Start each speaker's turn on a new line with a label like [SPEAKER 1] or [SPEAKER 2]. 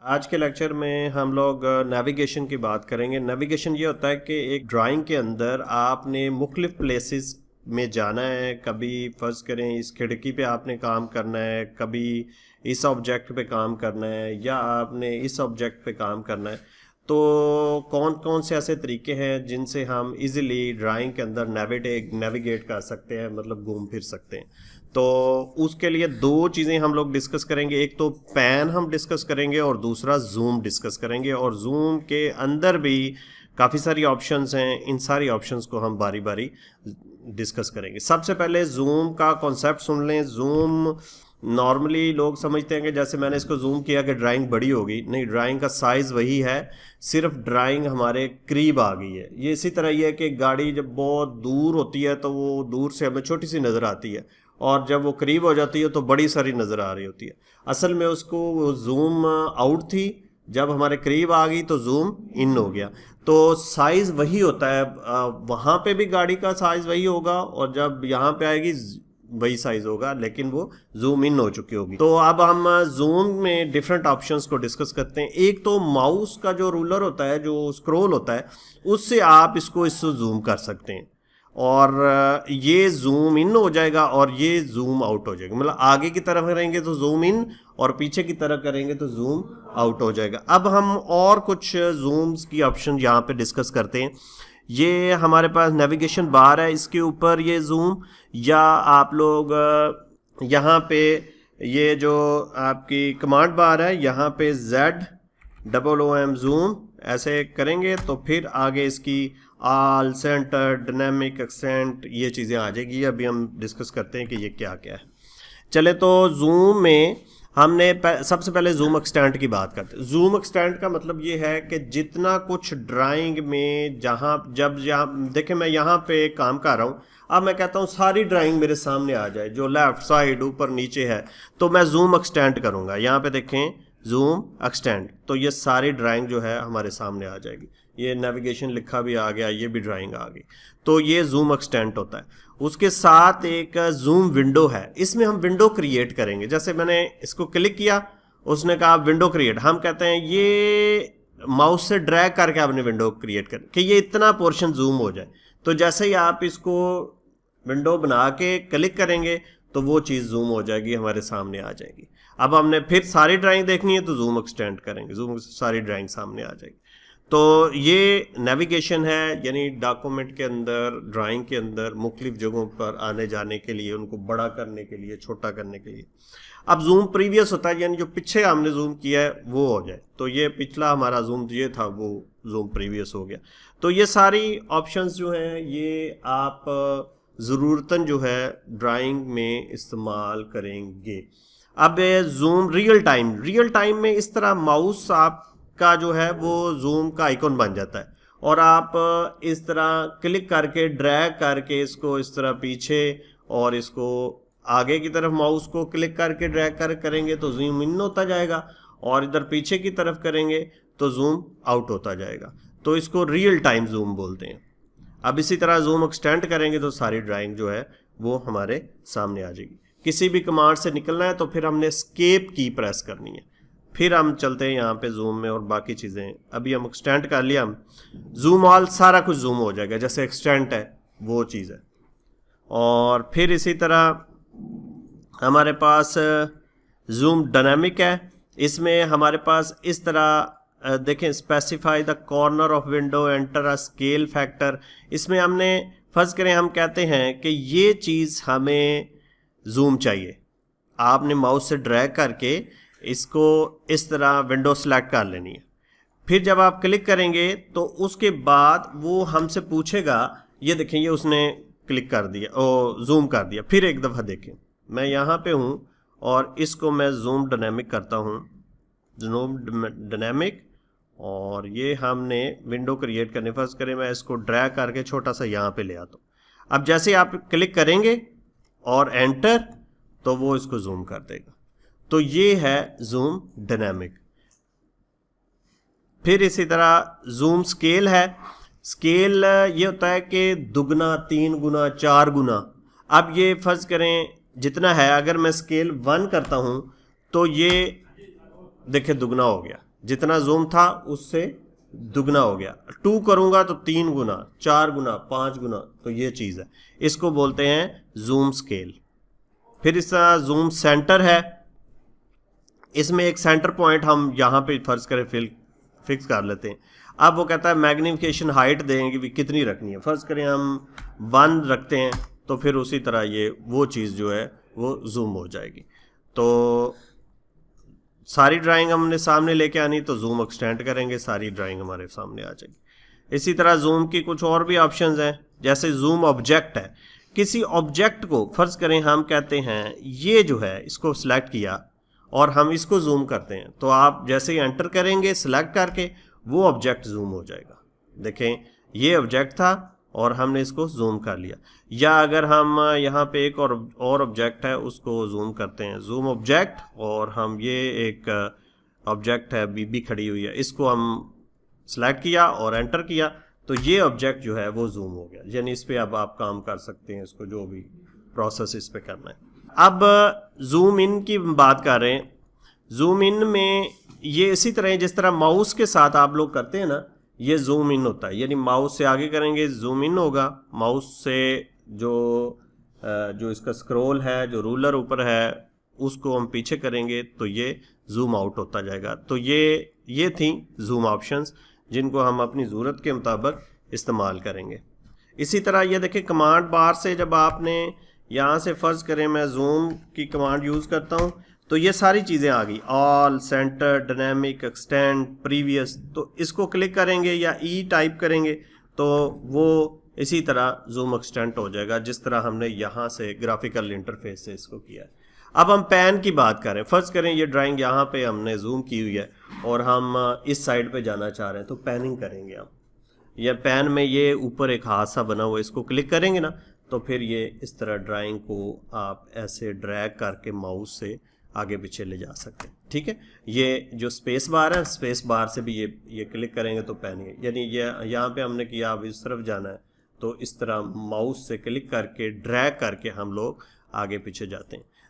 [SPEAKER 1] आज के लेक्चर में हम लोग नेविगेशन की बात करेंगे। नेविगेशन ये होता है कि एक ड्राइंग के अंदर आपने मुख्तलिफ प्लेसेस में जाना है। कभी फर्ज करें इस खिड़की पे आपने काम करना है, कभी इस ऑब्जेक्ट पे काम करना है, या आपने इस ऑब्जेक्ट पे काम करना है। तो कौन कौन से ऐसे तरीके हैं जिनसे हम इजीली ड्राइंग के अंदर नेविगेट कर सकते हैं, मतलब घूम फिर सकते हैं। तो उसके लिए दो चीज़ें हम लोग डिस्कस करेंगे। एक तो पैन हम डिस्कस करेंगे और दूसरा जूम डिस्कस करेंगे। और जूम के अंदर भी काफ़ी सारी ऑप्शंस हैं, इन सारी ऑप्शंस को हम बारी बारी डिस्कस करेंगे। सबसे पहले जूम का कॉन्सेप्ट सुन लें। जूम नॉर्मली लोग समझते हैं कि जैसे मैंने इसको जूम किया कि ड्राइंग बड़ी होगी। नहीं, ड्राइंग का साइज़ वही है, सिर्फ ड्राइंग हमारे करीब आ गई है। ये इसी तरह ये है कि गाड़ी जब बहुत दूर होती है तो वो दूर से हमें छोटी सी नज़र आती है, और जब वो करीब हो जाती है तो बड़ी सारी नज़र आ रही होती है। असल में उसको वो जूम आउट थी, जब हमारे करीब आ गई तो जूम इन हो गया। तो साइज़ वही होता है, वहाँ पे भी गाड़ी का साइज़ वही होगा, और जब यहाँ पे आएगी वही साइज होगा, लेकिन वो जूम इन हो चुकी होगी। तो अब हम जूम में डिफरेंट ऑप्शंस को डिस्कस करते हैं। एक तो माउस का जो रूलर होता है, जो स्क्रॉल होता है, उससे आप इसको जूम कर सकते हैं, और ये जूम इन हो जाएगा और ये जूम आउट हो जाएगा। मतलब आगे की तरफ करेंगे तो जूम इन, और पीछे की तरफ करेंगे तो जूम आउट हो जाएगा। अब हम और कुछ जूम्स की ऑप्शन यहाँ पे डिस्कस करते हैं। ये हमारे पास नेविगेशन बार है, इसके ऊपर ये जूम, या आप लोग यहाँ पे ये जो आपकी कमांड बार है, यहाँ पे ZOOM जूम ऐसे करेंगे तो फिर आगे इसकी ऑल, सेंटर, डायनेमिक, एक्सटेंट, ये चीज़ें आ जाएगी। अभी हम डिस्कस करते हैं कि ये क्या क्या है। चले तो जूम में हमने सबसे पहले जूम एक्सटेंट की बात करते हैं। जूम एक्सटेंट का मतलब ये है कि जितना कुछ ड्राइंग में जहाँ देखें, मैं यहाँ पे काम कर रहा हूँ, अब मैं कहता हूँ सारी ड्राइंग मेरे सामने आ जाए, जो लेफ्ट साइड ऊपर नीचे है, तो मैं जूम एक्सटेंट करूँगा। यहाँ पे देखें जूम एक्सटेंड, तो ये सारी ड्राइंग जो है हमारे सामने आ जाएगी। ये नेविगेशन लिखा भी आ गया, ये भी ड्राइंग आ गई। तो ये जूम एक्सटेंट होता है। उसके साथ एक जूम विंडो है, इसमें हम विंडो क्रिएट करेंगे। जैसे मैंने इसको क्लिक किया, उसने कहा विंडो क्रिएट। हम कहते हैं ये माउस से ड्रैग करके आपने विंडो क्रिएट कर कि ये इतना पोर्शन जूम हो जाए। तो जैसे ही आप इसको विंडो बना के क्लिक करेंगे तो वो चीज़ जूम हो जाएगी, हमारे सामने आ जाएगी। अब हमने फिर सारी ड्राइंग देखनी है तो जूम एक्सटेंड करेंगे, जूम सारी ड्राइंग सामने आ जाएगी। तो ये नेविगेशन है, यानी डॉक्यूमेंट के अंदर, ड्राइंग के अंदर मुख्तलिफ जगहों पर आने जाने के लिए, उनको बड़ा करने के लिए, छोटा करने के लिए। अब जूम प्रीवियस होता है, यानी जो पीछे हमने जूम किया है वो हो जाए। तो ये पिछला हमारा जूम ये था, वो जूम प्रीवियस हो गया। तो ये सारी ऑप्शंस जो हैं ये आप ज़रूरतन जो है ड्राइंग में इस्तेमाल करेंगे। अब जूम रियल टाइम में इस तरह माउस आप का जो है वो जूम का आइकॉन बन जाता है, और आप इस तरह क्लिक करके ड्रैग करके इसको इस तरह पीछे और इसको आगे की तरफ माउस को क्लिक करके ड्रैग कर करेंगे तो जूम इन होता जाएगा, और इधर पीछे की तरफ करेंगे तो जूम आउट होता जाएगा। तो इसको रियल टाइम जूम बोलते हैं। अब इसी तरह जूम एक्सटेंड करेंगे तो सारी ड्राइंग जो है वो हमारे सामने आ जाएगी। किसी भी कमांड से निकलना है तो फिर हमने एस्केप की प्रेस करनी है। फिर हम चलते हैं यहाँ पे जूम में, और बाकी चीज़ें अभी हम एक्सटेंड कर लिया, हम जूम ऑल, सारा कुछ जूम हो जाएगा, जैसे एक्सटेंट है वो चीज़ है। और फिर इसी तरह हमारे पास जूम डायनामिक है। इसमें हमारे पास इस तरह देखें, specify the corner of window, enter a scale factor. इसमें हमने फर्ज करें, हम कहते हैं कि ये चीज़ हमें जूम चाहिए। आपने माउस से ड्रैग करके इसको इस तरह विंडो सेलेक्ट कर लेनी है। फिर जब आप क्लिक करेंगे तो उसके बाद वो हमसे पूछेगा, ये देखें ये उसने क्लिक कर दिया, ओ जूम कर दिया। फिर एक दफ़ा देखें, मैं यहाँ पे हूँ और इसको मैं जूम डायनेमिक करता हूँ, जूम डायनेमिक, और ये हमने विंडो क्रिएट करने, फर्ज करें मैं इसको ड्रैग करके छोटा सा यहाँ पे ले आता हूँ। अब जैसे आप क्लिक करेंगे और एंटर, तो वो इसको जूम कर देगा। तो ये है जूम डायनामिक। फिर इसी तरह जूम स्केल है। स्केल ये होता है कि दुगना, 3 गुना, 4 गुना। अब ये फर्ज करें जितना है, अगर मैं स्केल 1 करता हूँ तो ये देखिए दुगना हो गया। जितना जूम था उससे दुगना हो गया। 2 करूंगा तो 3 गुना, 4 गुना, 5 गुना, तो ये चीज़ है, इसको बोलते हैं जूम स्केल। फिर इसका जूम सेंटर है, इसमें एक सेंटर पॉइंट हम यहाँ पे फर्ज करें फिक्स कर लेते हैं। अब वो कहता है मैग्नीफिकेशन हाइट देंगे भी कितनी रखनी है, फर्ज करें हम 1 रखते हैं, तो फिर उसी तरह ये वो चीज़ जो है वो जूम हो जाएगी। तो सारी ड्राइंग हमने सामने लेके आनी, तो जूम एक्सटेंड करेंगे, सारी ड्राइंग हमारे सामने आ जाएगी। इसी तरह जूम की कुछ और भी ऑप्शंस हैं, जैसे जूम ऑब्जेक्ट है। किसी ऑब्जेक्ट को फर्ज करें हम कहते हैं ये जो है इसको सिलेक्ट किया और हम इसको जूम करते हैं, तो आप जैसे ही एंटर करेंगे सिलेक्ट करके वो ऑब्जेक्ट जूम हो जाएगा। देखें ये ऑब्जेक्ट था और हमने इसको जूम कर लिया। या अगर हम यहाँ पे एक और ऑब्जेक्ट है उसको जूम करते हैं, जूम ऑब्जेक्ट, और हम ये एक ऑब्जेक्ट है बीबी खड़ी हुई है, इसको हम सेलेक्ट किया और एंटर किया, तो ये ऑब्जेक्ट जो है वो जूम हो गया। यानी इस पर अब आप काम कर सकते हैं, इसको जो भी प्रोसेस इस पे करना है। अब जूम इन की बात कर रहे हैं। जूम इन में ये इसी तरह जिस तरह माउस के साथ आप लोग करते हैं ना, ये जूम इन होता है, यानी माउस से आगे करेंगे जूम इन होगा, माउस से जो इसका स्क्रॉल है, जो रूलर ऊपर है, उसको हम पीछे करेंगे तो ये जूम आउट होता जाएगा। तो ये थी जूम ऑप्शंस जिनको हम अपनी ज़रूरत के मुताबिक इस्तेमाल करेंगे। इसी तरह ये देखें कमांड बार से जब आपने यहाँ से फ़र्ज़ करें मैं जूम की कमांड यूज़ करता हूँ, तो ये सारी चीज़ें आ गई, all, centre, dynamic, extend, previous. तो इसको क्लिक करेंगे या ई टाइप करेंगे तो वो इसी तरह जूम एक्सटेंड हो जाएगा, जिस तरह हमने यहाँ से ग्राफिकल इंटरफेस से इसको किया है। अब हम पैन की बात करें, फ़र्ज़ करें ये ड्राइंग यहाँ पे हमने जूम की हुई है और हम इस साइड पे जाना चाह रहे हैं, तो पैनिंग करेंगे हम। या पैन में ये ऊपर एक हाथ सा बना हुआ, इसको क्लिक करेंगे ना, तो फिर ये इस तरह ड्राइंग को आप ऐसे ड्रैग करके माउस से आगे पीछे ले जा सकते हैं। ठीक है, ये जो स्पेस बार है, स्पेस बार से भी ये क्लिक करेंगे तो पैनिंग, यानी ये यहाँ पे हमने किया, अब इस तरफ जाना है तो इस तरह माउस से क्लिक करके ड्रैग करके हम लोग आगे पीछे जाते हैं।